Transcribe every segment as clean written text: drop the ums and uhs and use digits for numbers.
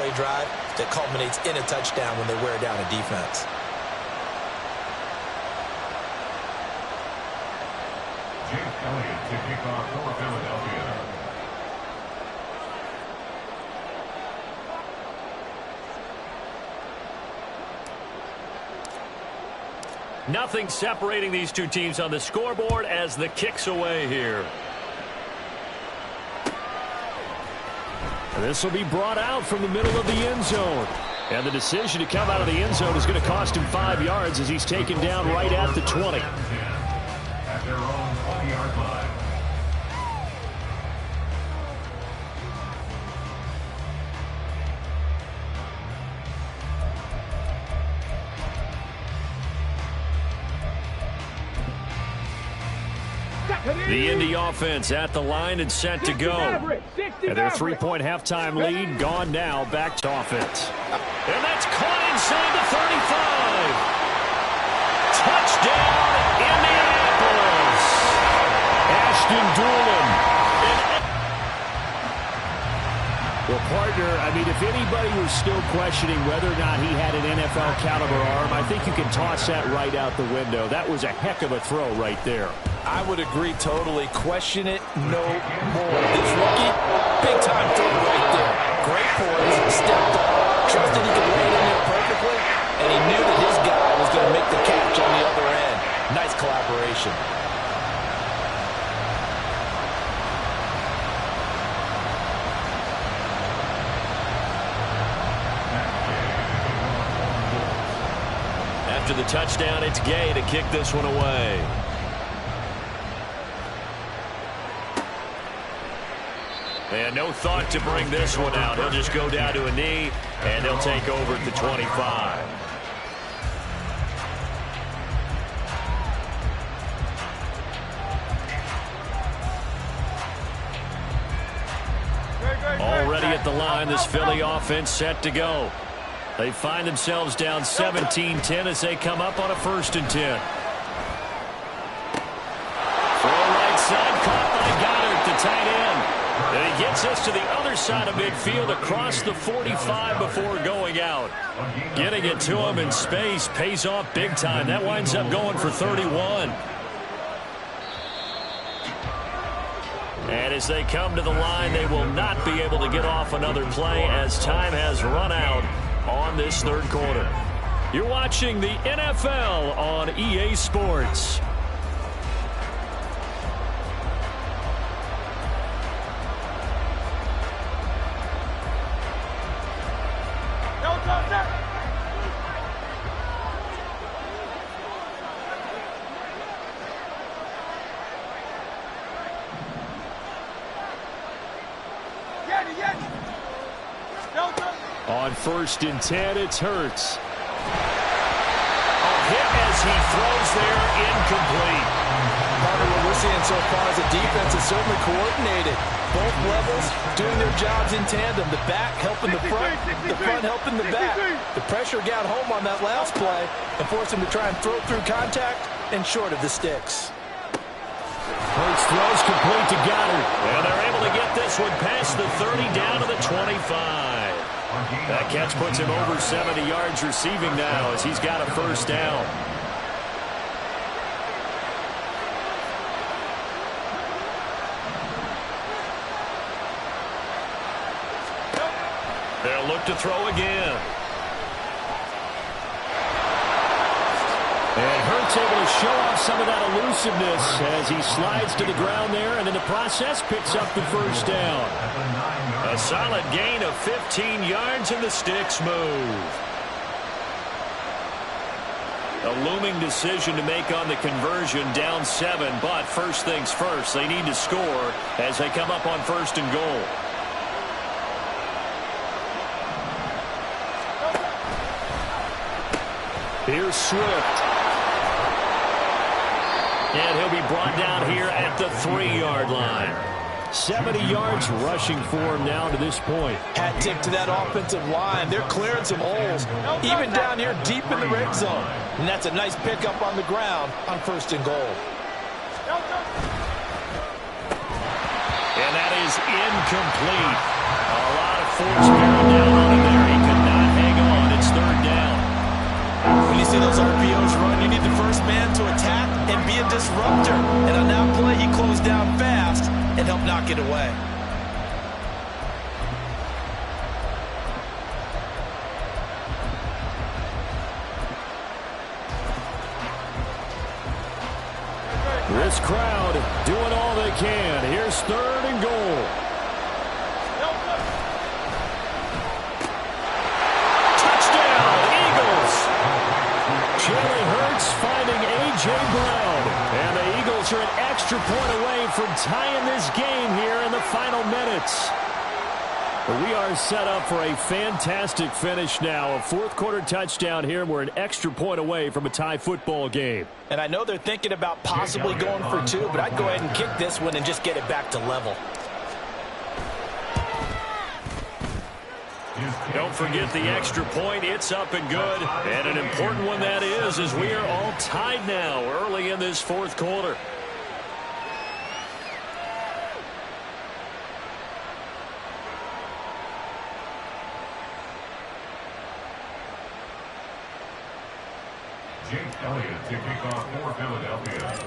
play drive that culminates in a touchdown when they wear down a defense. Jake Elliott to kick off for Philadelphia. Nothing separating these two teams on the scoreboard as the kick's away here. This will be brought out from the middle of the end zone. And the decision to come out of the end zone is going to cost him 5 yards as he's taken down right at the 20. At their own 20-yard line. The Indy offense at the line and set to go. And their 3-point halftime lead gone now, back to offense. And that's caught inside the 35. Touchdown, Indianapolis. Ashton Dulin. Well, partner, I mean, if anybody was still questioning whether or not he had an NFL caliber arm, I think you can toss that right out the window. That was a heck of a throw right there. I would agree totally. Question it no more. This rookie, big-time throw right there. Great poise, stepped up, trusted he could lay it in there perfectly, and he knew that his guy was going to make the catch on the other end. Nice collaboration. After the touchdown, it's Gay to kick this one away. And no thought to bring this one out. He'll just go down to a knee, and they'll take over at the 25. Already at the line, this Philly offense set to go. They find themselves down 17-10 as they come up on a 1st and 10. Throw right side, caught by Goddard, the tight end. And he gets us to the other side of midfield across the 45 before going out. Getting it to him in space pays off big time. That winds up going for 31. And as they come to the line, they will not be able to get off another play as time has run out on this 3rd quarter. You're watching the NFL on EA Sports. On 1st and 10, it's Hurts. A hit as he throws there, incomplete. What we're seeing so far is the defense is certainly coordinated. Both levels doing their jobs in tandem. The back helping the front helping the back. The pressure got home on that last play and forced him to try and throw through contact and short of the sticks. Hurts throws complete to Goddard. And they're able to get this one past the 30 down to the 25. That catch puts him over 70 yards receiving now as he's got a 1st down. They'll look to throw again. And Hurts able to show off some of that elusiveness as he slides to the ground there and in the process picks up the 1st down. A solid gain of 15 yards and the sticks move. A looming decision to make on the conversion, down 7, but first things first, they need to score as they come up on 1st and goal. Here's Swift. And he'll be brought down here at the 3-yard line. 70 yards rushing for him now to this point. Hat tip to that offensive line. They're clearing some holes, even down here deep in the red zone. And that's a nice pickup on the ground on 1st and goal. And that is incomplete. A lot of force bearing down on him there. it away. This crowd doing all they can. Here's 3rd and goal. Touchdown, Eagles. Jalen Hurts finding A.J. Brown. And the Eagles are an extra point away from tying this game here in the final minutes. We are set up for a fantastic finish now. A 4th quarter touchdown here, and we're an extra point away from a tie football game. And I know they're thinking about possibly going for 2, but I'd go ahead and kick this one and just get it back to level. Don't forget the extra point. It's up and good. And an important one that is, as we are all tied now early in this 4th quarter.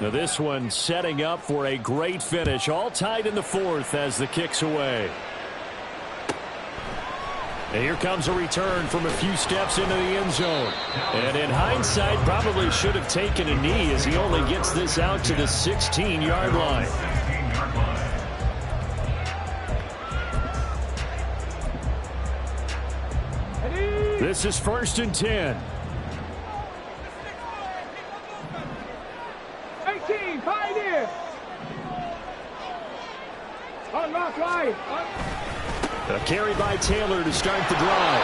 Now this one setting up for a great finish. All tied in the 4th as the kick's away. And here comes a return from a few steps into the end zone. And in hindsight, probably should have taken a knee as he only gets this out to the 16-yard line. This is 1st and 10. 18, Pioneer. Unlock right. A carry by Taylor to start the drive.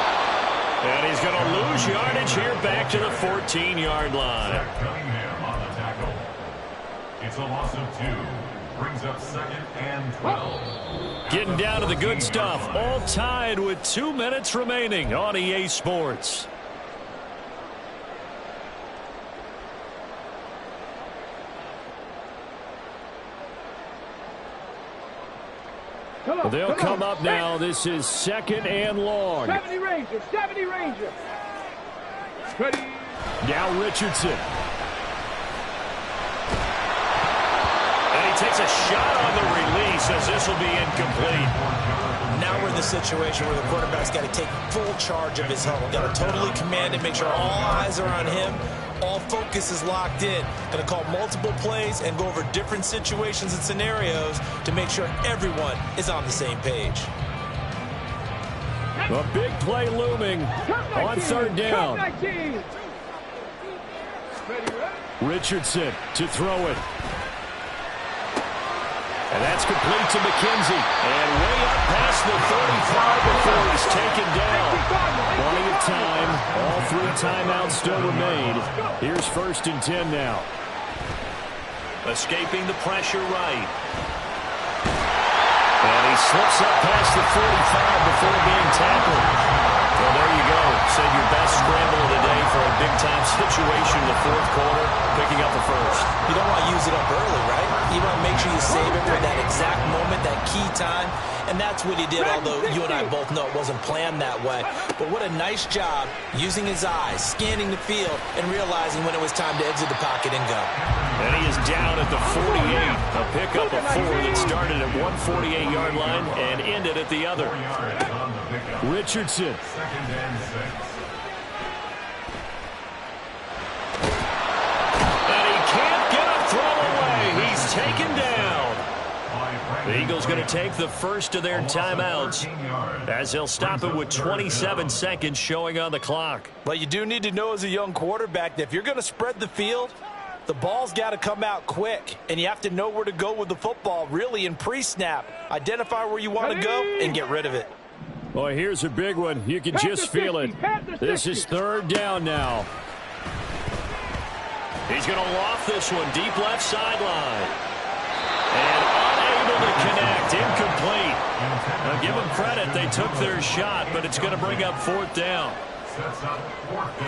And he's going to lose yardage here back to the 14-yard line. Cunningham on the tackle. It's a loss of 2. Brings up 2nd and 12. Getting down to the good stuff. All tied with 2 minutes remaining on EA Sports. They'll come up now. This is 2nd and long. 70 Ranger, 70 Ranger. Ready. Now Richardson. And he takes a shot on the release as this will be incomplete. Now we're in the situation where the quarterback's got to take full charge of his huddle. Got to totally command it, make sure all eyes are on him. All focus is locked in. Going to call multiple plays and go over different situations and scenarios to make sure everyone is on the same page. A big play looming on 3rd down. Richardson to throw it. And that's complete to McKenzie. And way up past the 35 before he's taken down. Plenty of time. All 3 timeouts still remain. Here's 1st and 10 now. Escaping the pressure right. And he slips up past the 45 before being tackled. Well, there you go. Save your best scramble of the day for a big-time situation in the 4th quarter, picking up the 1st. You don't want to use it up early, right? You want to make sure you save it for that exact moment, that key time. And that's what he did, although you and I both know it wasn't planned that way. But what a nice job using his eyes, scanning the field, and realizing when it was time to exit the pocket and go. And he is down at the 48. A pickup of 4 that started at 148-yard line and ended at the other. Richardson. 2nd and 6. And he can't get a throw away. He's taken down. The Eagles going to take the first of their timeouts as they'll stop it with 27 seconds showing on the clock. But you do need to know as a young quarterback that if you're going to spread the field, the ball's got to come out quick, and you have to know where to go with the football, really, in pre-snap. Identify where you want to go and get rid of it. Boy, here's a big one. You can just feel it. This is 3rd down now. He's going to loft this one deep left sideline. And unable to connect. Incomplete. Now, give them credit. They took their shot, but it's going to bring up 4th down.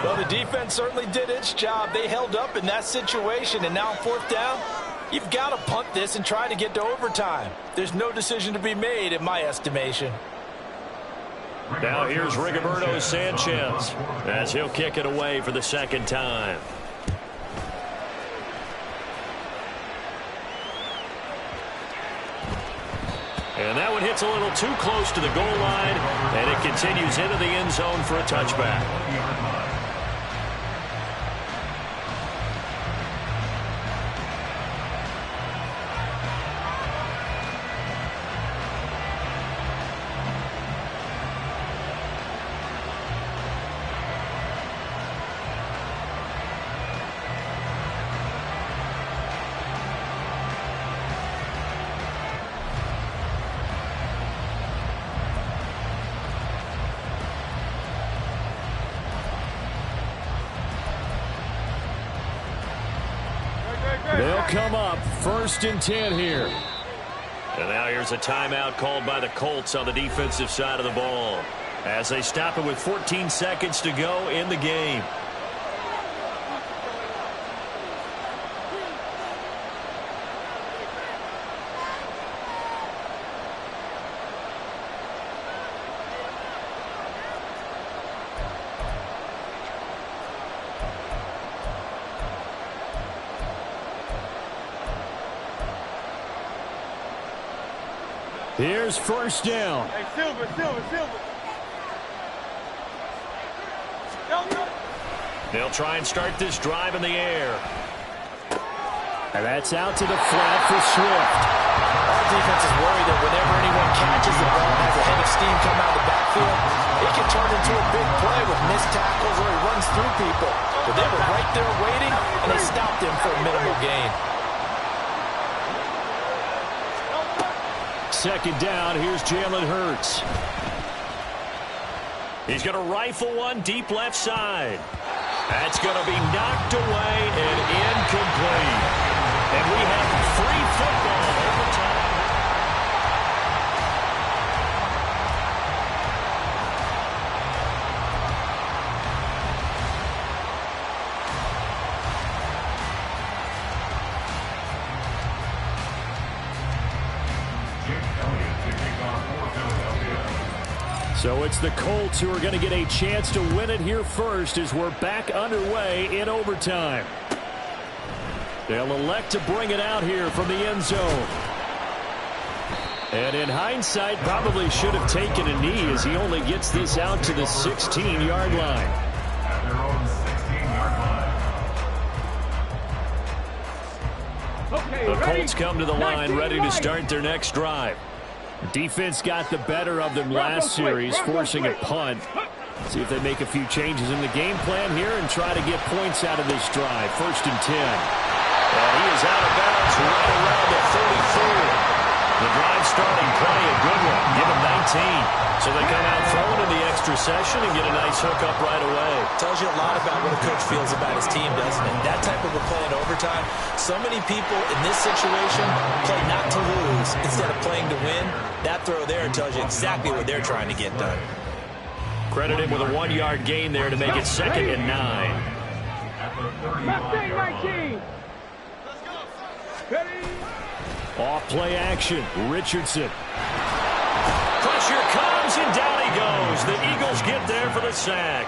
Well, the defense certainly did its job. They held up in that situation, and now 4th down, you've got to punt this and try to get to overtime. There's no decision to be made, in my estimation. Now here's Rigoberto Sanchez as he'll kick it away for the 2nd time. And that one hits a little too close to the goal line, and it continues into the end zone for a touchback. They'll come up 1st and 10 here. And now here's a timeout called by the Colts on the defensive side of the ball as they stop it with 14 seconds to go in the game. Here's 1st down. Hey, Silver. Go. They'll try and start this drive in the air. And that's out to the flat for Swift. Our defense is worried that whenever anyone catches the ball and has a head of steam come out of the backfield, it can turn into a big play with missed tackles or he runs through people. But they were right there waiting, and they stopped him for a minimal gain. 2nd down, here's Jalen Hurts. He's going to rifle one deep left side. That's going to be knocked away and incomplete. And we have free football overtime. So it's the Colts who are going to get a chance to win it here first as we're back underway in overtime. They'll elect to bring it out here from the end zone. And in hindsight, probably should have taken a knee as he only gets this out to the 16-yard line. At their own 16-yard line. Okay, The ready? Colts come to the line ready to start their next drive. Defense got the better of them last series, forcing a punt. See if they make a few changes in the game plan here and try to get points out of this drive. 1st and 10. And he is out of bounds right around the 34. The drive starting play, a good one. Give him 19. So they come out throwing in the extra session and get a nice hook up right away. Tells you a lot about what a coach feels about his team, doesn't it? That type of a play in overtime, so many people in this situation play not to lose instead of playing to win. That throw there tells you exactly what they're trying to get done. Credit him with a 1-yard gain there to make it 2nd and 9. At the 35-yard line. 19. Ready? Off play action. Richardson. Pressure comes and down he goes. The Eagles get there for the sack.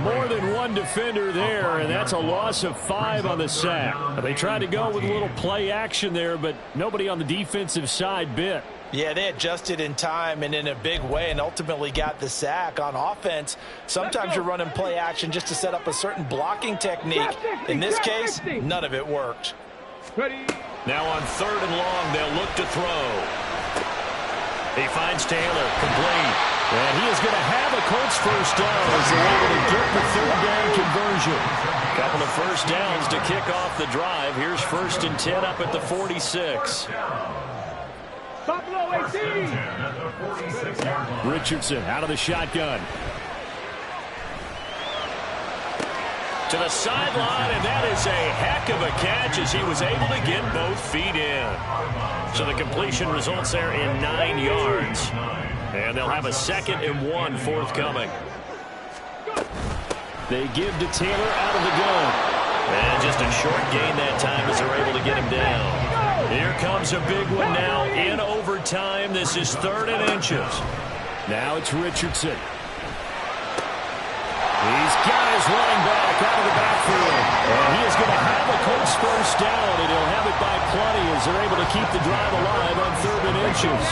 More than one defender there, and that's a loss of 5 on the sack. They tried to go with a little play action there, but nobody on the defensive side bit. Yeah, they adjusted in time and in a big way and ultimately got the sack. On offense, sometimes you're running play action just to set up a certain blocking technique. In this case, none of it worked. Ready? Now on 3rd and long, they'll look to throw. He finds Taylor, complete. And he is going to have a Colts 1st down as they're able to get the 3rd down conversion. Couple of 1st downs to kick off the drive. Here's 1st and 10 up at the 46. Buffalo 18. Richardson out of the shotgun. To the sideline, and that is a heck of a catch as he was able to get both feet in. So the completion results there in 9 yards. And they'll have a 2nd and 1 forthcoming. They give to Taylor out of the gun. And just a short gain that time as they're able to get him down. Here comes a big one now in overtime. This is 3rd and inches. Now it's Richardson. He's got his running back out of the backfield. And he is going to have a Colts 1st down, and he'll have it by as they're able to keep the drive alive on 3rd and inches.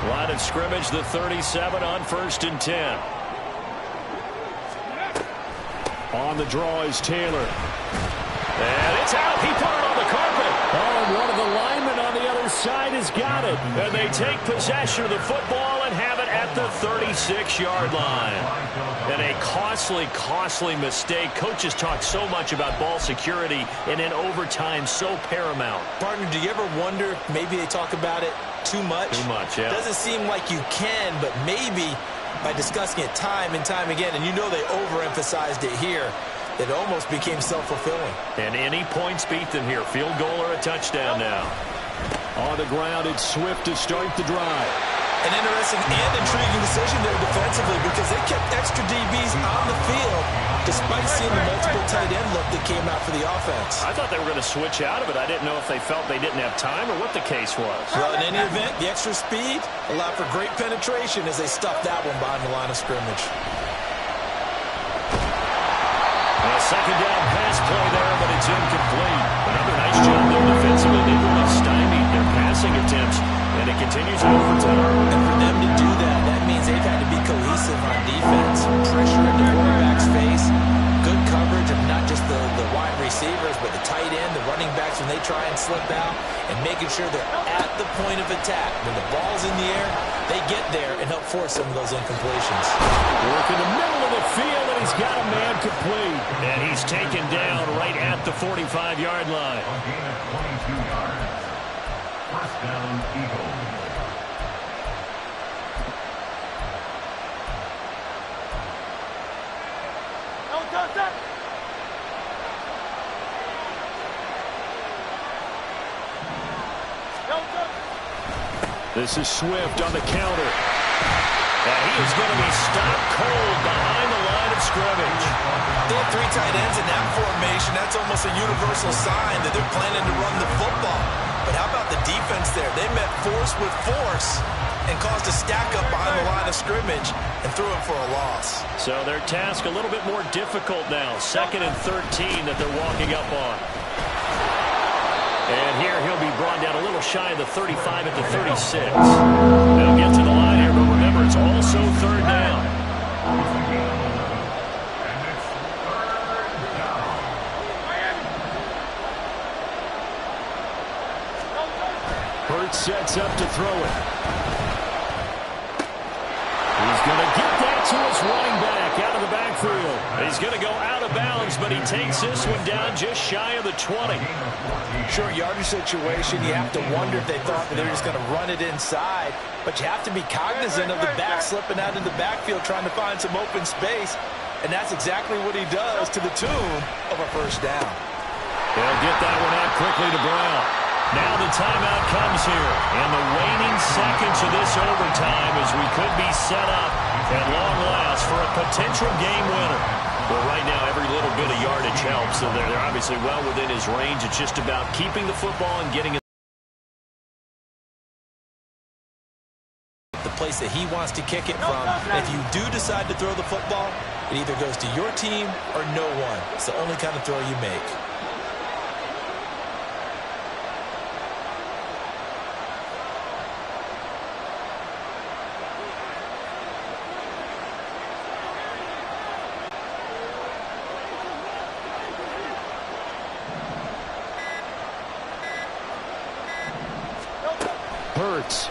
Line of scrimmage, the 37 on 1st and 10. On the draw is Taylor. And it's out. He put it on the carpet. Oh, and one of the linemen on the other side has got it. And they take possession of the football and have it at the 36-yard line. And a costly mistake. Coaches talk so much about ball security, and in overtime, so paramount. Partner, do you ever wonder if maybe they talk about it too much? Too much, yeah. Doesn't seem like you can, but maybe by discussing it time and time again, and you know they overemphasized it here, it almost became self-fulfilling. And any points beat them here. Field goal or a touchdown now. On the ground, it's Swift to start the drive. An interesting and intriguing decision there defensively because they kept extra DBs on the field despite seeing the multiple tight end look that came out for the offense. I thought they were going to switch out of it. I didn't know if they felt they didn't have time or what the case was. Well, in any event, the extra speed allowed for great penetration as they stuffed that one behind the line of scrimmage. A second down pass play there, but it's incomplete. Another nice job there defensively. They really stymied their passing attempts, and it continues in overtime. And for them to do that, that means they've had to be cohesive on defense. Pressure in the quarterback's face, good coverage of not just the wide receivers, but the tight end, the running backs when they try and slip out, and making sure they're at the point of attack. When the ball's in the air, they get there and help force some of those incompletions. Work in the middle of the field, and he's got a man complete. And he's taken down right at the 45-yard line. A gain of 22 yards. First down, Eagles. This is Swift on the counter. And he is going to be stopped cold behind the line of scrimmage. They have 3 tight ends in that formation. That's almost a universal sign that they're planning to run the football. But how about the defense there? They met force with force and caused a stack up behind the line of scrimmage and threw it for a loss. So their task a little bit more difficult now. 2nd and 13 that they're walking up on. And here he'll be brought down a little shy of the 35 at the 36. They'll get to the line here, but remember, it's also 3rd down. Hurts sets up to throw it. He's going to get that to his running back out of the backfield. He's going to go out of bounds, but he takes this one down just shy of the 20. Short yardage situation, you have to wonder if they thought that they were just going to run it inside, but you have to be cognizant of the back slipping out in the backfield trying to find some open space, and that's exactly what he does to the tune of a 1st down. They'll get that one out quickly to Brown. Now the timeout comes here, and the waning seconds of this overtime as we could be set up at long last for a potential game winner. Well, right now, every little bit of yardage helps, so they're obviously well within his range. It's just about keeping the football and getting it. The place that he wants to kick it from. And if you do decide to throw the football, it either goes to your team or no one. It's the only kind of throw you make. Hurts.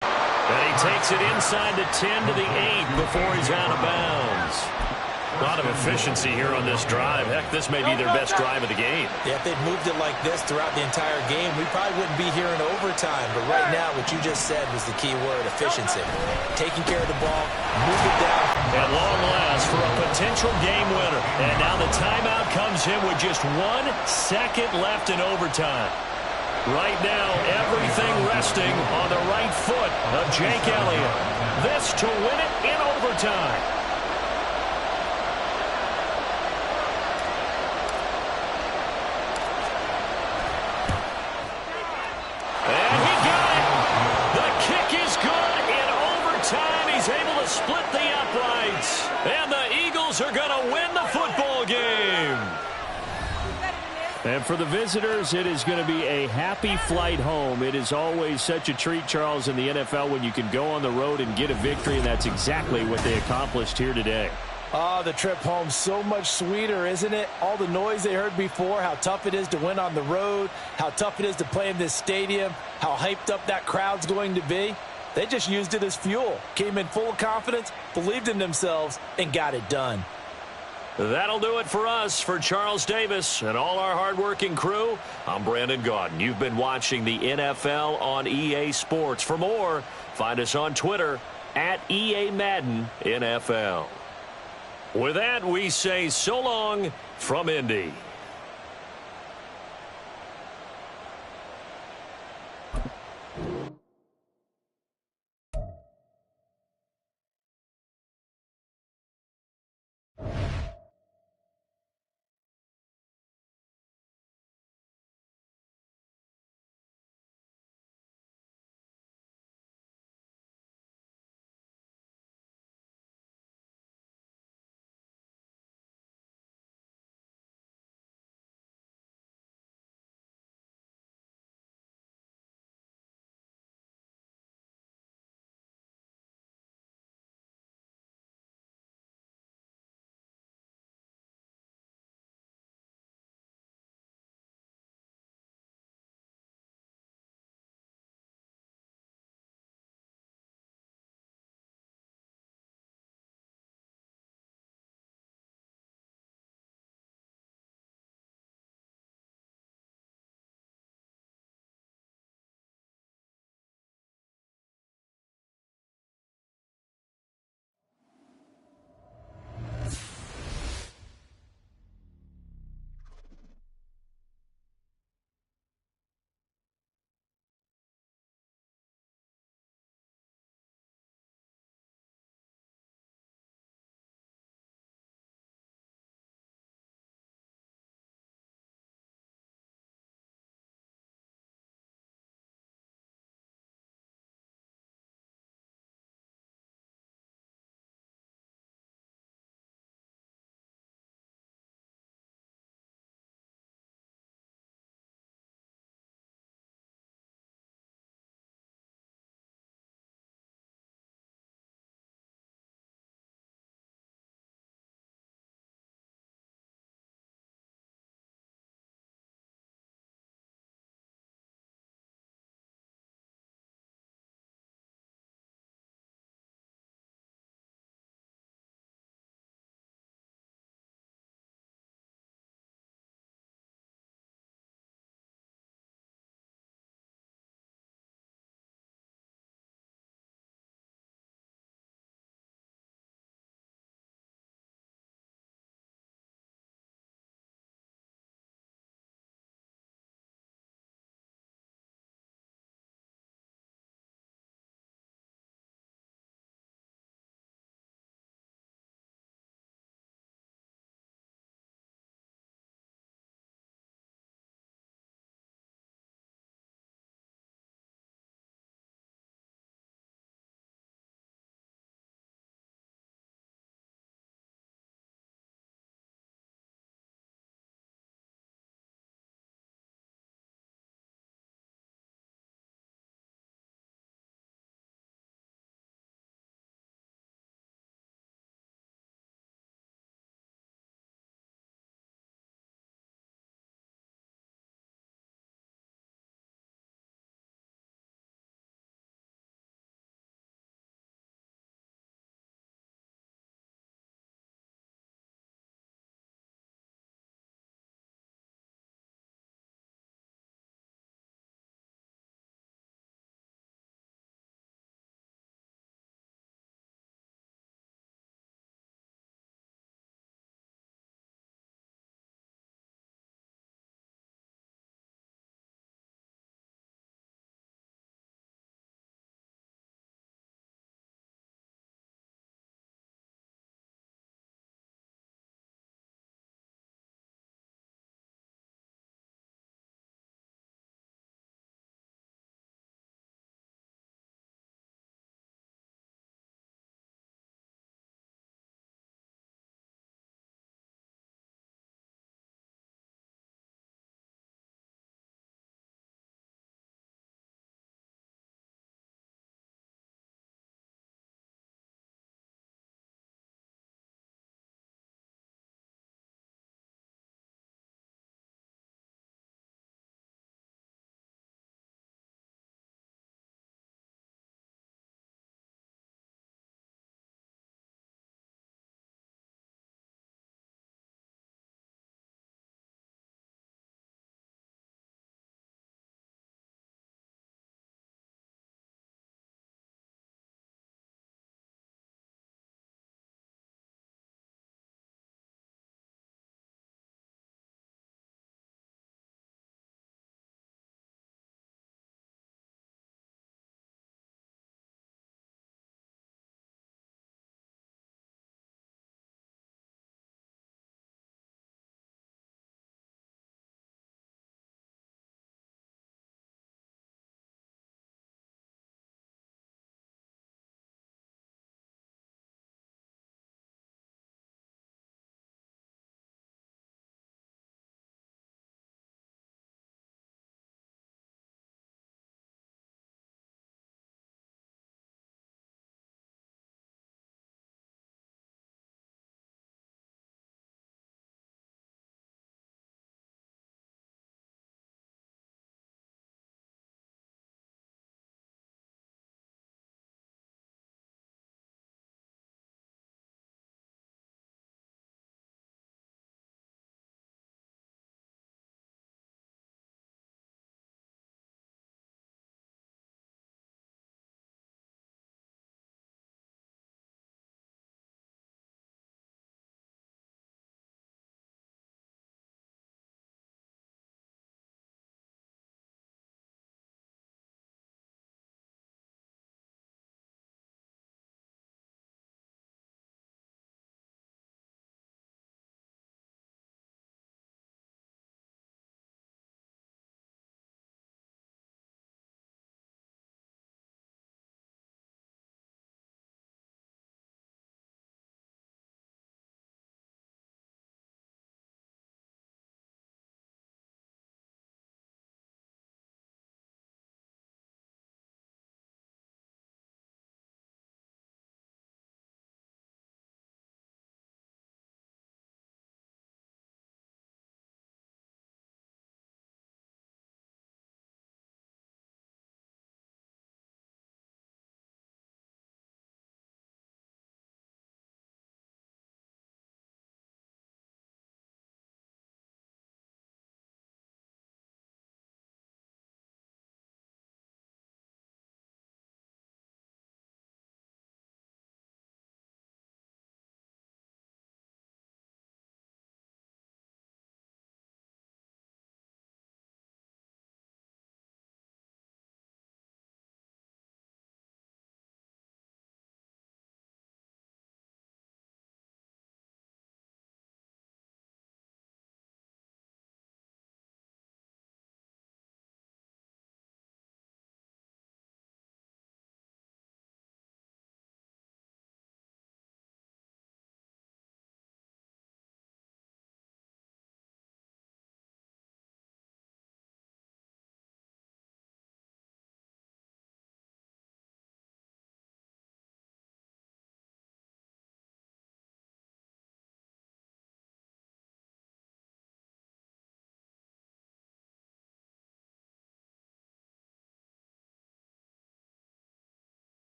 And he takes it inside the 10 to the 8 before he's out of bounds. A lot of efficiency here on this drive. Heck, this may be their best drive of the game. Yeah, if they'd moved it like this throughout the entire game, we probably wouldn't be here in overtime. But right now, what you just said was the key word, efficiency. Taking care of the ball, move it down. At long last for a potential game winner. And now the timeout comes in with just 1 second left in overtime. Right now, everything resting on the right foot of Jake Elliott. This to win it in overtime. And he got it. The kick is good in overtime. He's able to split the uprights. And the Eagles are going to win the football game. And for the visitors, it is going to be a happy flight home. It is always such a treat, Charles, in the NFL when you can go on the road and get a victory, and that's exactly what they accomplished here today. The trip home so much sweeter, isn't it? All the noise they heard before, how tough it is to win on the road, how tough it is to play in this stadium, how hyped up that crowd's going to be. They just used it as fuel, came in full of confidence, believed in themselves, and got it done. That'll do it for us. For Charles Davis and all our hardworking crew, I'm Brandon Gaudin. You've been watching the NFL on EA Sports. For more, find us on Twitter at EA Madden NFL. With that, we say so long from Indy.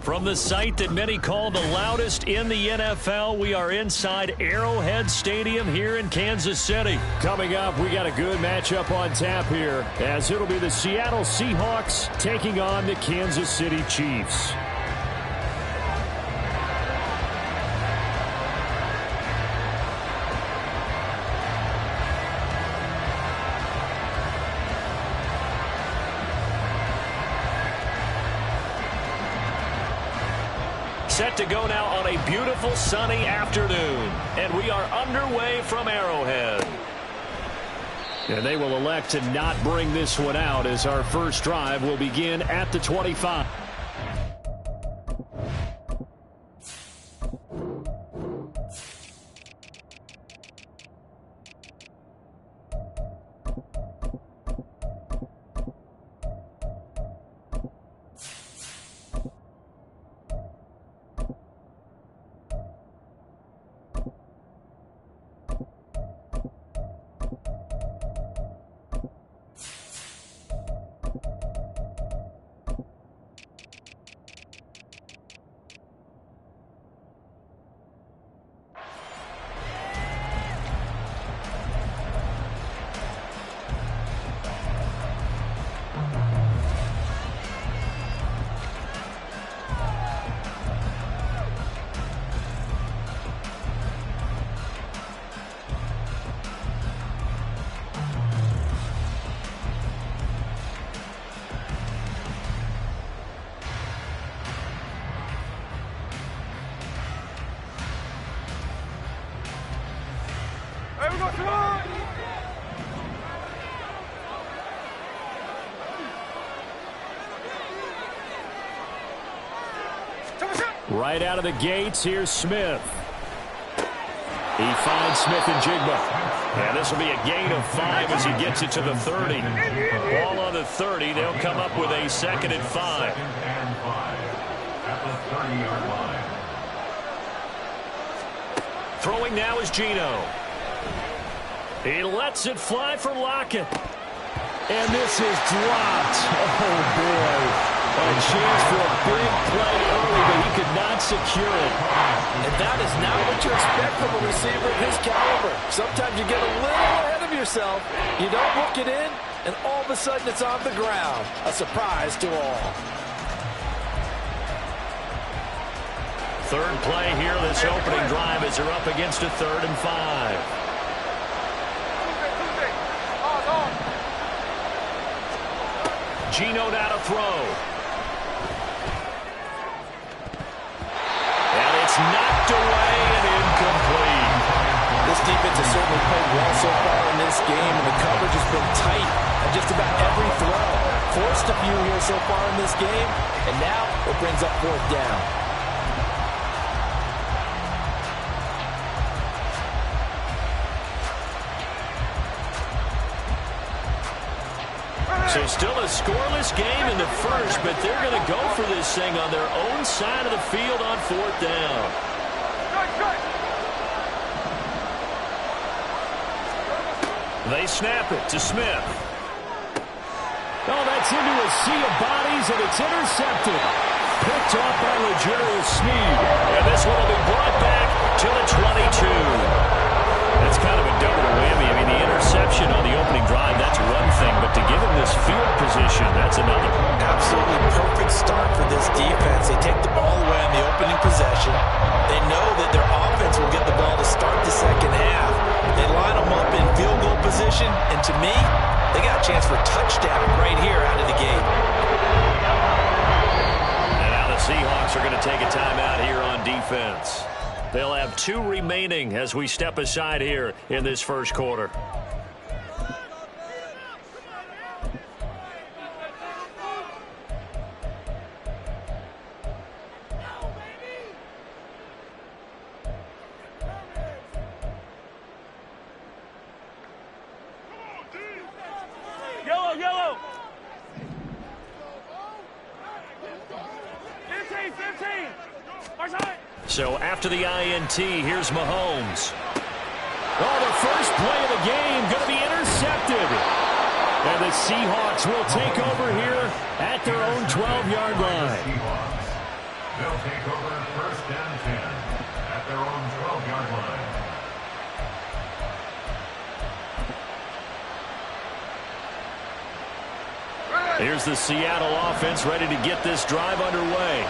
From the site that many call the loudest in the NFL, we are inside Arrowhead Stadium here in Kansas City. Coming up, we got a good matchup on tap here, as it'll be the Seattle Seahawks taking on the Kansas City Chiefs. Set to go now on a beautiful sunny afternoon. And we are underway from Arrowhead. And they will elect to not bring this one out, as our first drive will begin at the 25. Right out of the gates, here's Smith. He finds Smith and Jigba. And this will be a gain of 5 as he gets it to the 30. Ball on the 30. They'll come up with a 2nd and 5. At the 30-yard line. Throwing now is Geno. He lets it fly for Lockett. And this is dropped. Oh, boy. A chance for a big play early, but he could not secure it. And that is not what you expect from a receiver of his caliber. Sometimes you get a little ahead of yourself. You don't hook it in, and all of a sudden it's on the ground. A surprise to all. Third play here, this opening drive, as they're up against a 3rd and 5. Geno now to throw. And it's knocked away and incomplete. This defense has certainly played well so far in this game, and the coverage has been tight on just about every throw. Forced a few here so far in this game, and now it brings up 4th down. So still a scoreless game in the first, but they're going to go for this thing on their own side of the field on 4th down. They snap it to Smith. Oh, that's into a sea of bodies, and it's intercepted. Picked off by L'Jarius Sneed. And this one will be brought back to the 22. That's kind of a double whammy. I mean, the interception on the opening drive, that's one thing, but to give him this field position, that's another. Absolutely perfect start for this defense. They take the ball away on the opening possession. They know that their offense will get the ball to start the second half. They line them up in field goal position, and to me, they got a chance for a touchdown right here out of the gate. And now the Seahawks are going to take a timeout here on defense. They'll have 2 remaining as we step aside here in this first quarter. Yellow. 15. So after the INT, here's Mahomes. Oh, the first play of the game going to be intercepted. And the Seahawks will take over here at their own 12-yard line. They'll take over first and 10 at their own 12-yard line. Here's the Seattle offense ready to get this drive underway.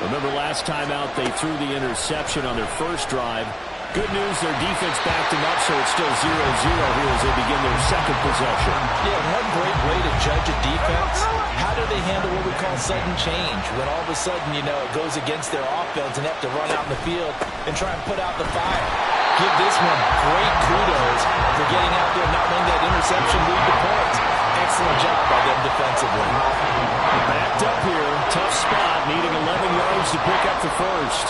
Remember last time out they threw the interception on their first drive. Good news, their defense backed them up, so it's still 0-0 here as they begin their second possession. Yeah, one great way to judge a defense, how do they handle what we call sudden change? When all of a sudden, you know, it goes against their offense and they have to run out in the field and try and put out the fire. Give this one great kudos for getting out there and not letting that interception lead to points. Excellent job by them defensively. Backed up here, tough spot, needing 11 yards to pick up the first.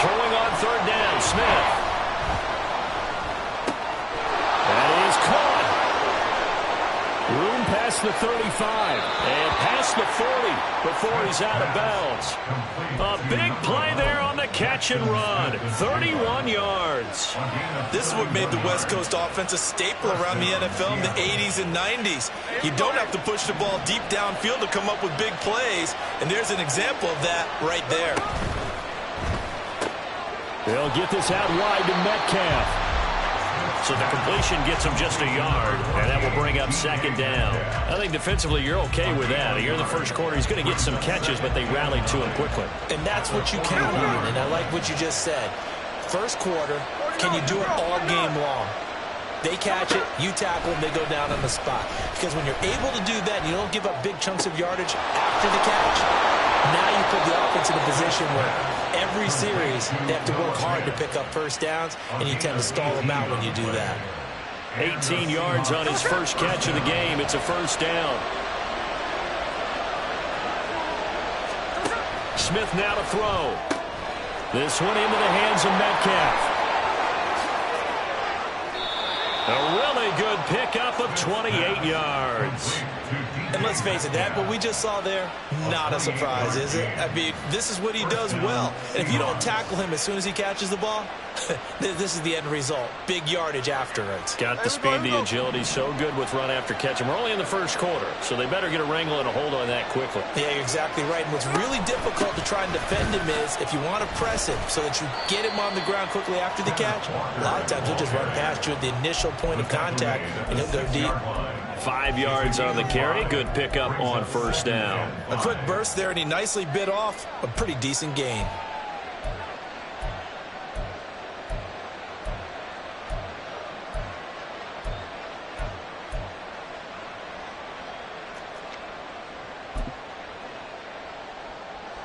Throwing on third down, Smith. That is caught. Room past the 35 and past the 40 before he's out of bounds. A big play there on the catch and run. 31 yards. This is what made the West Coast offense a staple around the NFL in the 80s and 90s. You don't have to push the ball deep downfield to come up with big plays, and there's an example of that right there. They'll get this out wide to Metcalf. So the completion gets him just a yard, and that will bring up second down. I think defensively you're okay with that. Here in the first quarter, he's going to get some catches, but they rallied to him quickly. And that's what you count on, and I like what you just said. First quarter, can you do it all game long? They catch it, you tackle them, they go down on the spot. Because when you're able to do that and you don't give up big chunks of yardage after the catch, now you put the offense in a position where every series they have to work hard to pick up first downs, and you tend to stall them out when you do that. 18 yards on his first catch of the game. It's a first down. Smith now to throw. This one into the hands of Metcalf. A really good pickup of 28 yards. And let's face it, that what we just saw there, not a surprise, is it? I mean, this is what he does well. And if you don't tackle him as soon as he catches the ball, this is the end result. Big yardage afterwards. Got the speed, the agility, so good with run after catch. And we're only in the first quarter, so they better get a wrangle and a hold on that quickly. Yeah, you're exactly right. And what's really difficult to try and defend him is if you want to press him so that you get him on the ground quickly after the catch, a lot of times he'll just run past you at the initial point of contact, and he'll go deep. 5 yards on the carry. Good pickup on first down. A quick burst there, and he nicely bit off a pretty decent gain.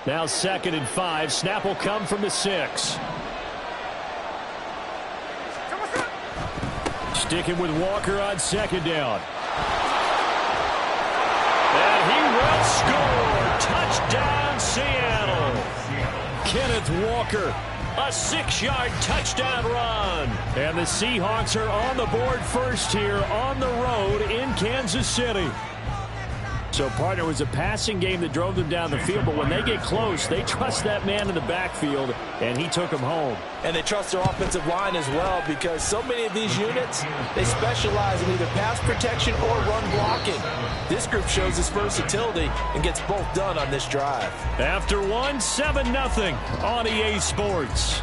Now 2nd and 5. Snap will come from the 6. Sticking with Walker on 2nd down. And he will score. Touchdown, Seattle. Kenneth Walker, a 6-yard touchdown run. And the Seahawks are on the board first here on the road in Kansas City. So, partner, it was a passing game that drove them down the field, but when they get close, they trust that man in the backfield, and he took them home. And they trust their offensive line as well, because so many of these units, they specialize in either pass protection or run blocking. This group shows its versatility and gets both done on this drive. After one, 7-0 on EA Sports.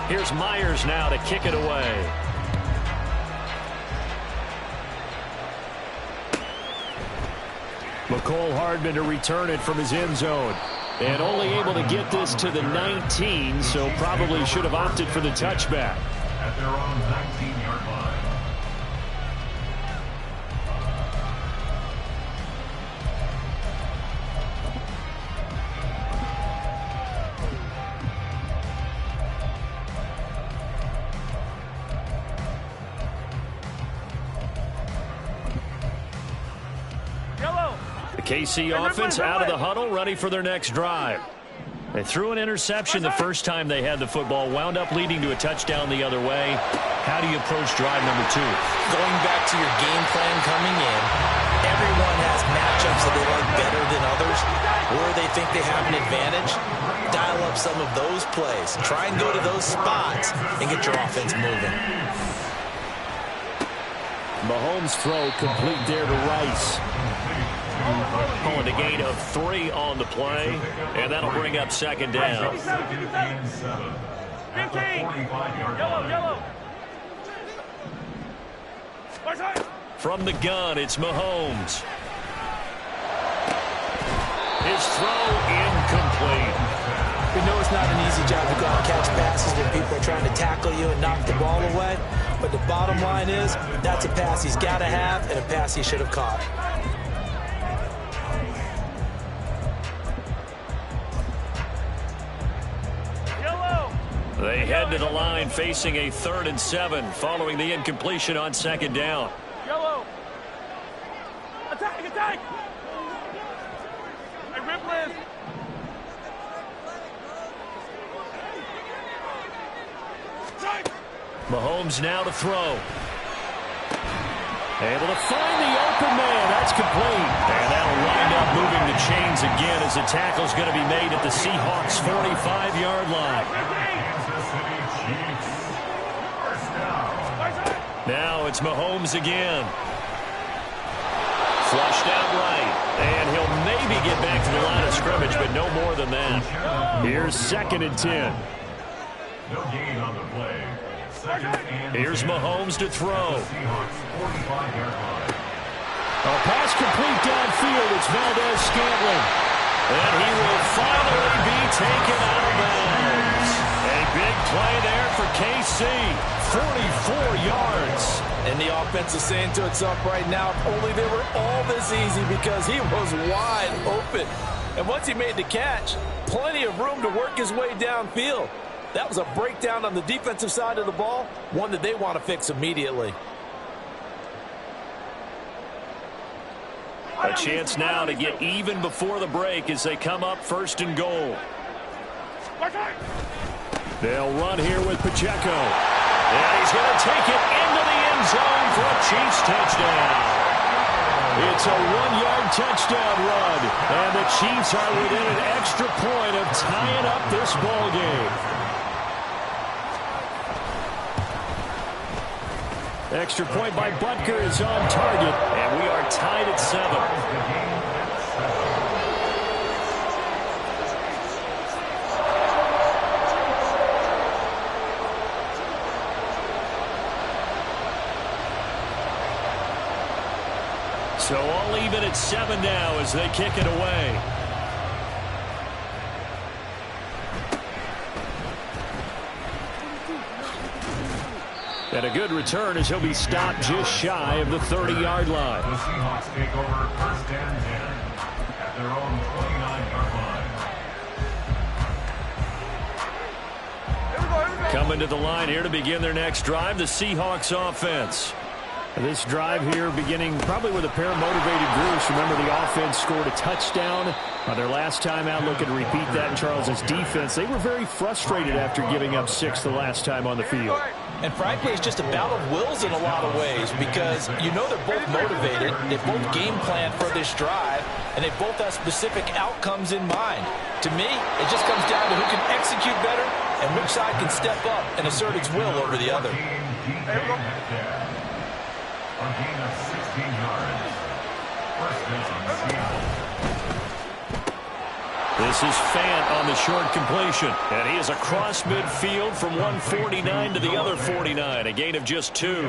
Here's Myers now to kick it away. McCole Hardman to return it from his end zone. And only able to get this to the 19, so probably should have opted for the touchback. At their own 19-yard line. KC offense out of the huddle, ready for their next drive. They threw an interception the first time they had the football, wound up leading to a touchdown the other way. How do you approach drive number 2? Going back to your game plan coming in, everyone has matchups that they like better than others, where they think they have an advantage. Dial up some of those plays. Try and go to those spots and get your offense moving. Mahomes' throw complete there to Rice. Calling a gain of 3 on the play, and that'll bring up second down. Yellow. From the gun, it's Mahomes. His throw incomplete. We know it's not an easy job to go out and catch passes when people are trying to tackle you and knock the ball away. But the bottom line is, that's a pass he's got to have and a pass he should have caught. They head to the line facing a 3rd and 7 following the incompletion on second down. Yellow. Attack. Hey, Ripley. Mahomes now to throw. Able to find the open man. That's complete. And that'll wind up moving the chains again as the tackle's going to be made at the Seahawks' 45-yard line. Now it's Mahomes again. Flushed out right. And he'll maybe get back to the line of scrimmage, but no more than that. Here's 2nd and 10. No gain on the play. Here's Mahomes to throw. A pass complete downfield. It's Valdez-Scantling. And he will finally be taken out of bounds. A big play there for KC. 44 yards. And the offense is saying to itself right now, if only they were all this easy, because he was wide open. And once he made the catch, plenty of room to work his way downfield. That was a breakdown on the defensive side of the ball, one that they want to fix immediately. A chance now to get even before the break as they come up 1st and goal. They'll run here with Pacheco. And he's going to take it into the end zone for a Chiefs touchdown. It's a 1-yard touchdown run. And the Chiefs are within an extra point of tying up this ball game. Extra point by Butker is on target, and we are tied at 7. So all even at 7 now as they kick it away. And a good return as he'll be stopped just shy of the 30-yard line. The Seahawks take over 1st and 10 at their own 29-yard line. Coming to the line here to begin their next drive, the Seahawks offense. This drive here beginning probably with a pair of motivated groups. Remember, the offense scored a touchdown on their last time out. Looking to repeat that in Charles's defense. They were very frustrated after giving up 6 the last time on the field. And frankly, it's just a battle of wills in a lot of ways, because you know they're both motivated, they both game plan for this drive, and they both have specific outcomes in mind. To me, it just comes down to who can execute better and which side can step up and assert its will over the other. A gain of 16 yards. 1st down, Seattle. This is Fant on the short completion. And he is across midfield from 149 to the other 49. A gain of just 2.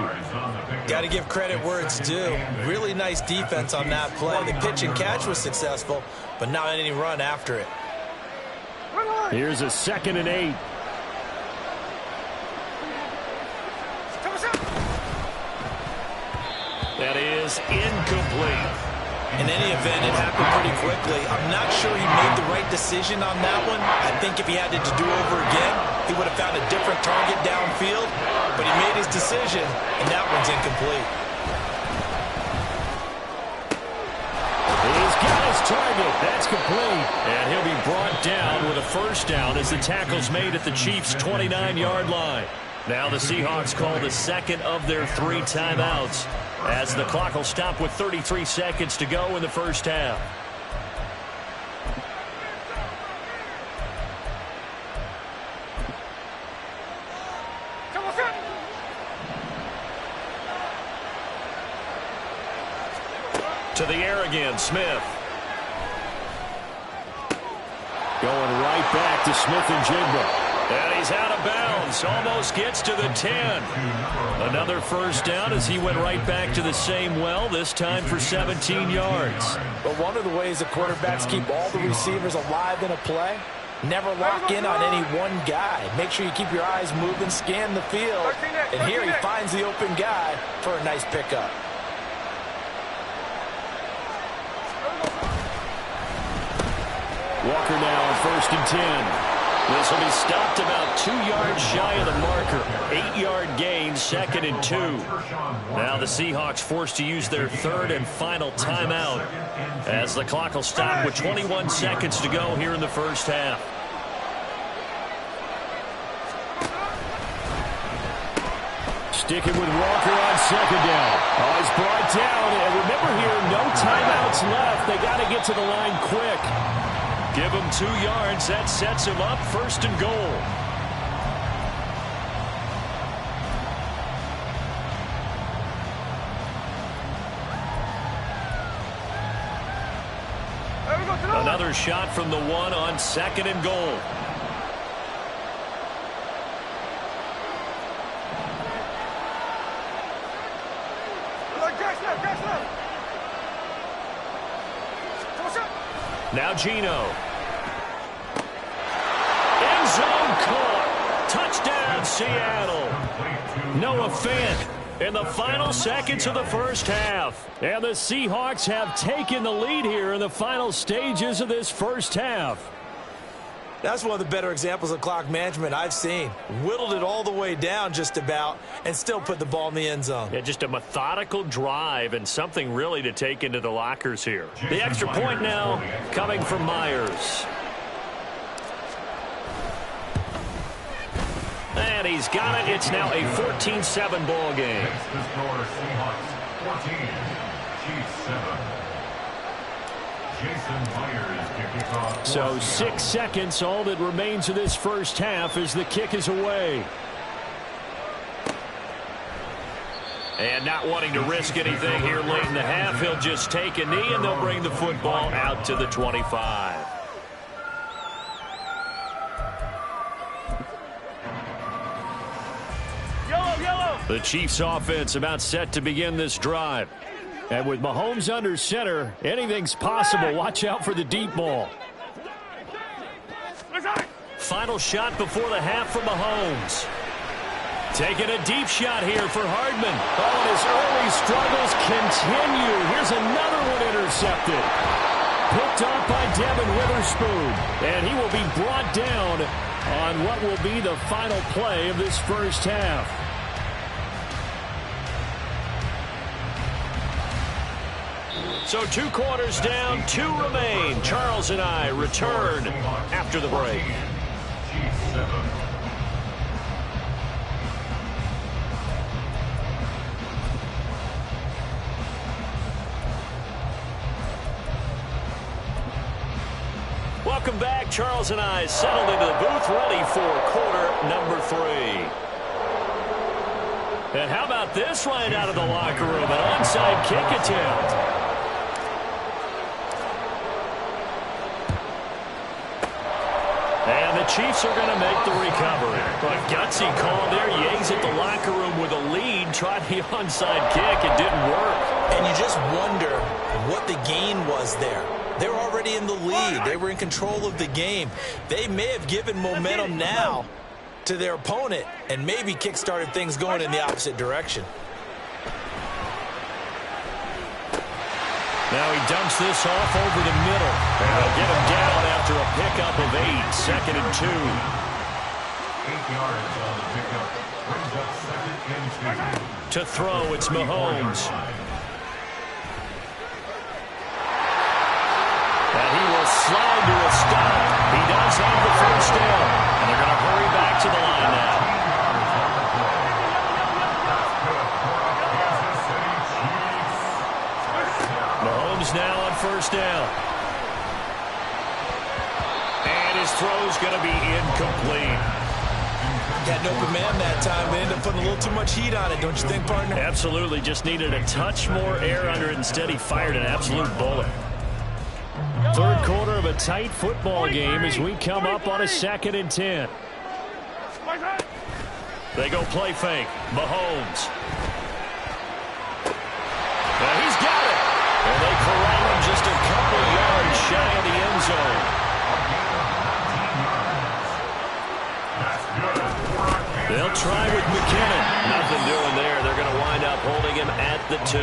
Got to give credit where it's due. Really nice defense on that play. The pitch and catch was successful, but not any run after it. Here's a 2nd and 8. That is incomplete. In any event, it happened pretty quickly. I'm not sure he made the right decision on that one. I think if he had it to do over again, he would have found a different target downfield. But he made his decision, and that one's incomplete. He's got his target. That's complete. And he'll be brought down with a 1st down as the tackle's made at the Chiefs' 29-yard line. Now the Seahawks call the 2nd of their 3 timeouts, as the clock will stop with 33 seconds to go in the 1st half. To the air again, Smith. Going right back to Smith and Jigba. And he's out of bounds. Almost gets to the 10. Another first down as he went right back to the same well, this time for 17 yards. But one of the ways the quarterbacks keep all the receivers alive in a play, never lock in on any one guy. Make sure you keep your eyes moving, scan the field. And here he finds the open guy for a nice pickup. Walker now on 1st and 10. This will be stopped about 2 yards shy of the marker. 8-yard gain, 2nd and 2. Now the Seahawks forced to use their 3rd and final timeout as the clock will stop with 21 seconds to go here in the first half. Sticking with Walker on 2nd down. Oh, he's brought down. And remember here, no timeouts left. They got to get to the line quick. Give him 2 yards. That sets him up 1st and goal. Another shot from the 1 on 2nd and goal. Now Geno. End zone caught. Touchdown, Seattle. Noah Fant in the final seconds of the first half. And the Seahawks have taken the lead here in the final stages of this first half. That's one of the better examples of clock management I've seen. Whittled it all the way down just about and still put the ball in the end zone. Yeah, just a methodical drive and something really to take into the lockers here. The extra point now coming from Myers. And he's got it. It's now a 14-7 ball game. The score, Seahawks 14, Chiefs 7. Jason Myers kicking off. So 6 seconds, all that remains of this first half as the kick is away. And not wanting to risk anything here late in the half, he'll just take a knee and they'll bring the football out to the 25. The Chiefs offense about set to begin this drive. And with Mahomes under center, anything's possible. Watch out for the deep ball. Final shot before the half for Mahomes. Taking a deep shot here for Hardman. Oh, and his early struggles continue. Here's another one intercepted. Picked off by Devin Witherspoon. And he will be brought down on what will be the final play of this first half. So 2 quarters down, 2 remain. Charles and I return after the break. Welcome back. Charles and I settled into the booth, ready for quarter number 3. And how about this right out of the locker room? An onside kick attempt. And the Chiefs are going to make the recovery. A gutsy call there. Yanks at the locker room with a lead. Tried the onside kick. It didn't work. And you just wonder what the gain was there. They were already in the lead. They were in control of the game. They may have given momentum now to their opponent and maybe kick-started things going in the opposite direction. Now he dumps this off over the middle. And they'll get him down after a pickup of 8. 2nd and 2. 8 yards on the pickup. Brings up 2nd and 2. To throw, it's Mahomes. And he will slide to a stop. He does have the first down. And they're going to hurry back to the line now. Mahomes now on first down. And his throw's going to be incomplete. Had an open man that time, but ended up putting a little too much heat on it, don't you think, partner? Absolutely. Just needed a touch more air under it. Instead, he fired an absolute bullet. Third quarter of a tight football game as we come up on a 2nd and 10. They go play fake. Mahomes. Now he's got it. And they corral him just a couple yards shy of the end zone. They'll try with McKinnon. Nothing doing there. They're going to wind up holding him at the 2.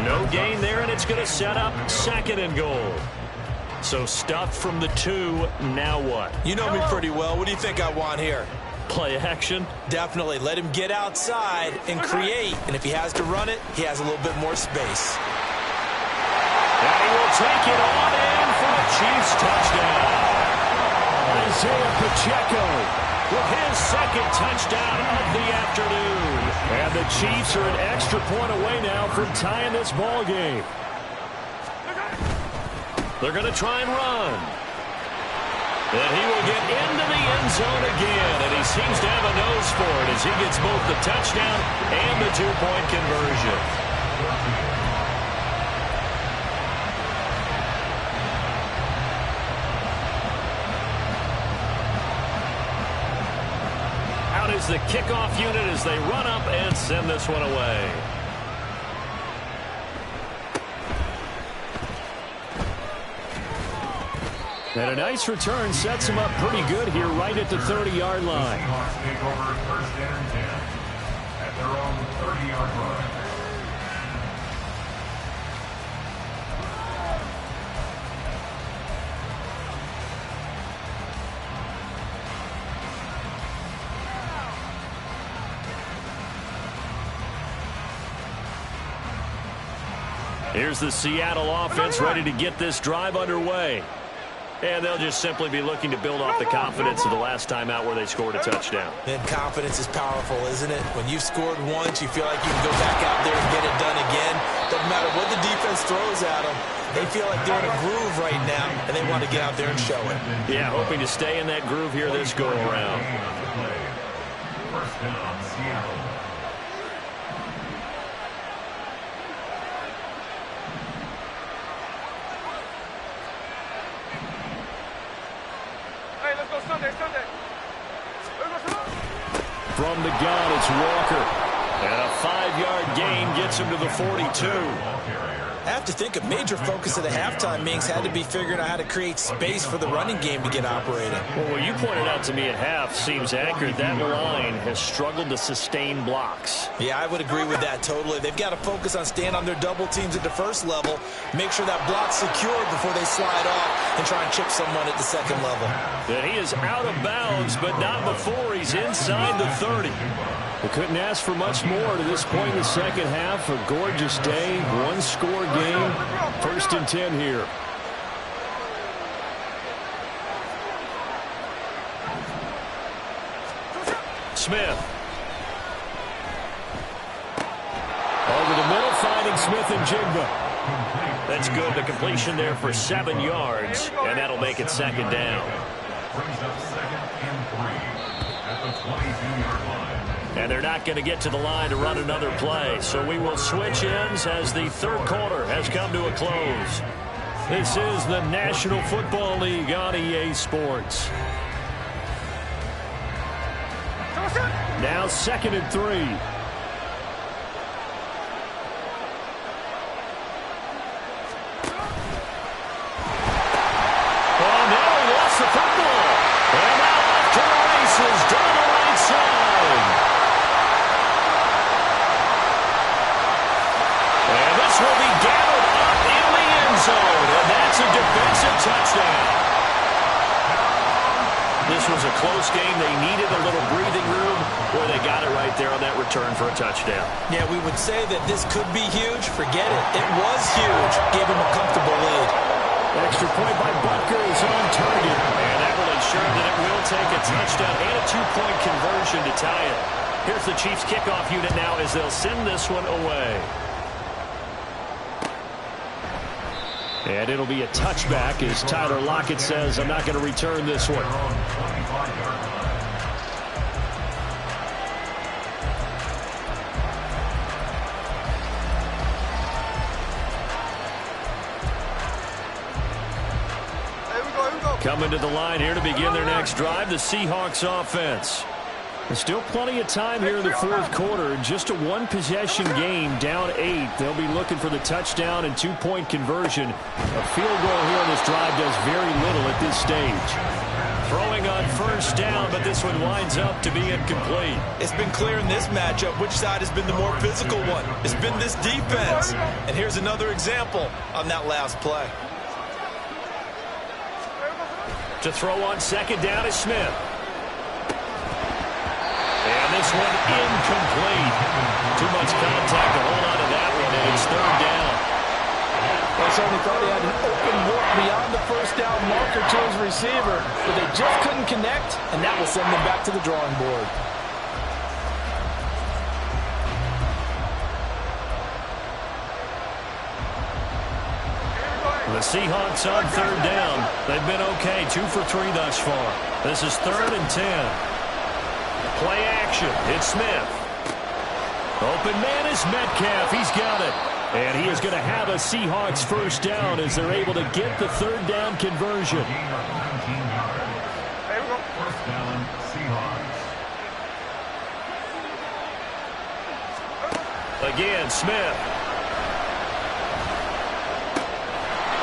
No gain there, and it's going to set up 2nd and goal. So stuffed from the 2. Now what? You know me pretty well. What do you think I want here? Play action? Definitely. Let him get outside and create. And if he has to run it, he has a little bit more space. And he will take it on in for the Chiefs touchdown. Isaiah Pacheco with his 2nd touchdown of the afternoon. And the Chiefs are an extra point away now from tying this ball game. They're going to try and run. And he will get into the end zone again. And he seems to have a nose for it as he gets both the touchdown and the 2-point conversion. Out is the kickoff unit as they run up and send this one away. And a nice return sets him up pretty good here right at the 30-yard line. Seahawks take over 1st and 10 at their own 30-yard line. Here's the Seattle offense ready to get this drive underway. And they'll just simply be looking to build off the confidence of the last time out where they scored a touchdown. And confidence is powerful, isn't it? When you've scored once, you feel like you can go back out there and get it done again. Doesn't matter what the defense throws at them. They feel like they're in a groove right now, and they want to get out there and show it. Yeah, hoping to stay in that groove here this go-around. 1st down, Seattle. From the gun, it's Walker. And a 5-yard gain gets him to the 42. I have to think a major focus of the halftime meetings had to be figuring out how to create space for the running game to get operating. Well, what you pointed out to me at half seems accurate. That line has struggled to sustain blocks. Yeah, I would agree with that totally. They've got to focus on staying on their double teams at the first level, make sure that block's secured before they slide off and try and chip someone at the second level. And he is out of bounds, but not before he's inside the 30. We couldn't ask for much more to this point in the second half. A gorgeous day, one-score game. 1st and 10 here. Smith. Over the middle, finding Smith and Jigba. That's good. The completion there for 7 yards, and that'll make it 2nd down. Brings up 2nd and 3 at the 22-yard line. And they're not going to get to the line to run another play. So we will switch ends as the 3rd quarter has come to a close. This is the National Football League on EA Sports. Now 2nd and 3. Oh, no, he lost the football. And now off to the races down the right side. And this will be gathered up in the end zone. And that's a defensive touchdown. This was a close game. They needed a little breathing room. Boy, they got it right there on that return for a touchdown. Yeah, we would say that this could be huge. Forget it. It was huge. Gave him a comfortable lead. Extra point by Butker is on target. And that will ensure that it will take a touchdown and a 2-point conversion to tie it. Here's the Chiefs kickoff unit now as they'll send this one away. And it'll be a touchback as Tyler Lockett says, I'm not going to return this one. Coming to the line here to begin their next drive, the Seahawks offense. There's still plenty of time here in the fourth quarter. Just a one-possession game, down 8. They'll be looking for the touchdown and two-point conversion. A field goal here on this drive does very little at this stage. Throwing on first down, but this one winds up to be incomplete. It's been clear in this matchup which side has been the more physical one. It's been this defense. And here's another example on that last play. To throw on second down is Smith. And this one incomplete. Too much contact to hold on to that one, and it's third down. They certainly thought he had an open look beyond the first down marker to his receiver, but they just couldn't connect, and that will send them back to the drawing board. The Seahawks on third down. They've been okay, 2 for 3 thus far. This is 3rd and 10. Play action. It's Smith. Open man is Metcalf. He's got it. And he is going to have a Seahawks first down as they're able to get the third down conversion. First down, Seahawks. Again, Smith.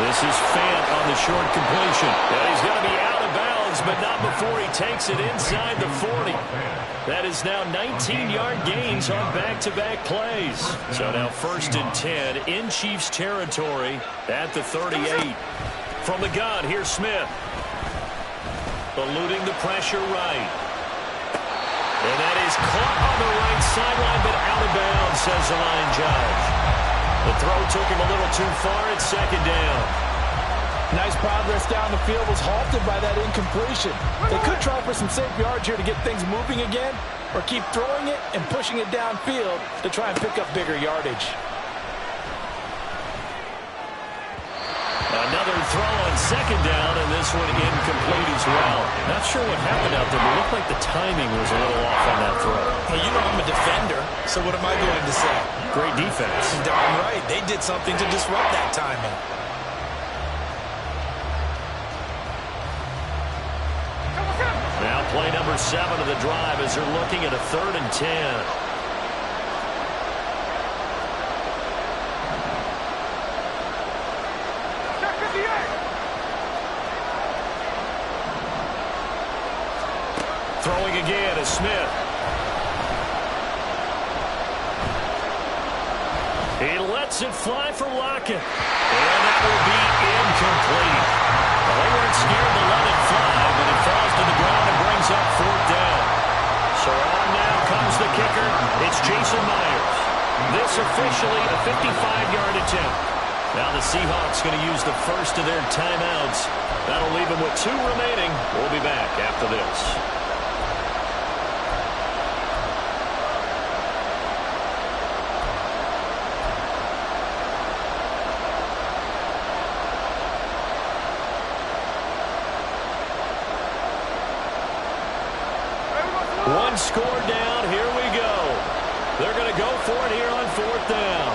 This is Fant on the short completion. And he's going to be out of bounds, but not before he takes it inside the 40. That is now 19-yard gains on back-to-back plays. So now 1st and 10 in Chiefs territory at the 38. From the gun, here's Smith. Eluding the pressure right. And that is caught on the right sideline, but out of bounds, says the line judge. The throw took him a little too far at second down. Nice progress down the field was halted by that incompletion. They could try for some safe yards here to get things moving again, or keep throwing it and pushing it downfield to try and pick up bigger yardage. Another throw on second down, and this one incomplete as well. Not sure what happened out there, but it looked like the timing was a little off on that throw. Well, you know I'm a defender, so what am I going to say? Great defense. Darn right. They did something to disrupt that timing. Now play number 7 of the drive as they're looking at a 3rd and 10. Throwing again is Smith. He lets it fly for Lockett. And that will be incomplete. Well, they weren't scared to let it fly, but it falls to the ground and brings up 4th down. So on now comes the kicker. It's Jason Myers. This officially a 55-yard attempt. Now the Seahawks going to use the first of their timeouts. That'll leave them with 2 remaining. We'll be back after this. One score down. Here we go. They're going to go for it here on 4th down.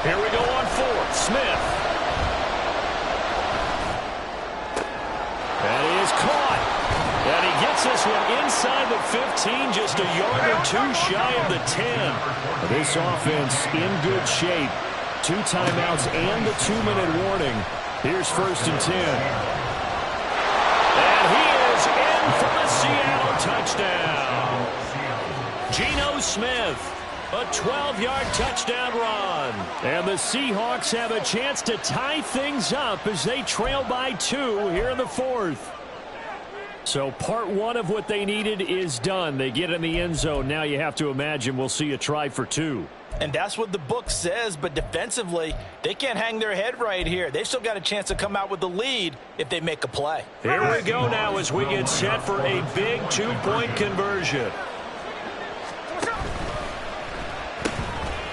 Here we go on 4th. Smith. And he is caught. And he gets this one inside the 15, just a yard or 2 shy of the 10. This offense in good shape. 2 timeouts and the 2-minute warning. Here's 1st and 10. And he is in for the Seattle touchdown. Geno Smith, a 12-yard touchdown run. And the Seahawks have a chance to tie things up as they trail by 2 here in the 4th. So part 1 of what they needed is done. They get in the end zone. Now you have to imagine we'll see a try for 2. And that's what the book says, but defensively, they can't hang their head right here. They've still got a chance to come out with the lead if they make a play. Here we go now as we get set for a big 2-point conversion.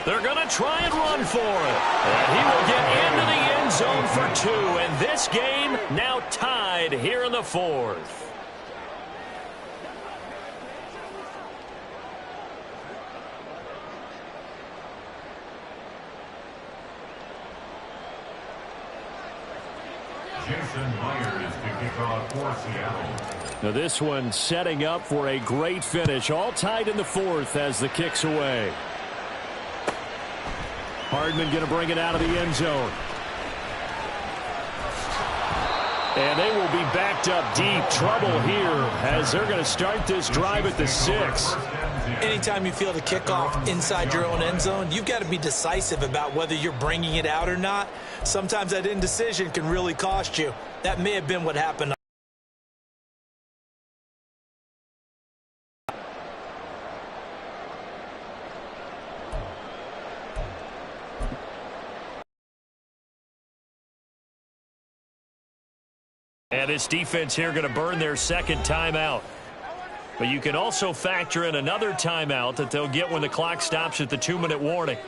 They're going to try and run for it. And he will get into the end zone for 2. And this game now tied here in the 4th. Jason Myers to kick off for Seattle. Now this one setting up for a great finish. All tied in the fourth as the kick's away. Hardman going to bring it out of the end zone. And they will be backed up deep. Trouble here as they're going to start this drive at the 6. Anytime you feel the kickoff inside your own end zone, you've got to be decisive about whether you're bringing it out or not. Sometimes that indecision can really cost you. That may have been what happened. And this defense here going to burn their second timeout. But you can also factor in another timeout that they'll get when the clock stops at the 2-minute warning.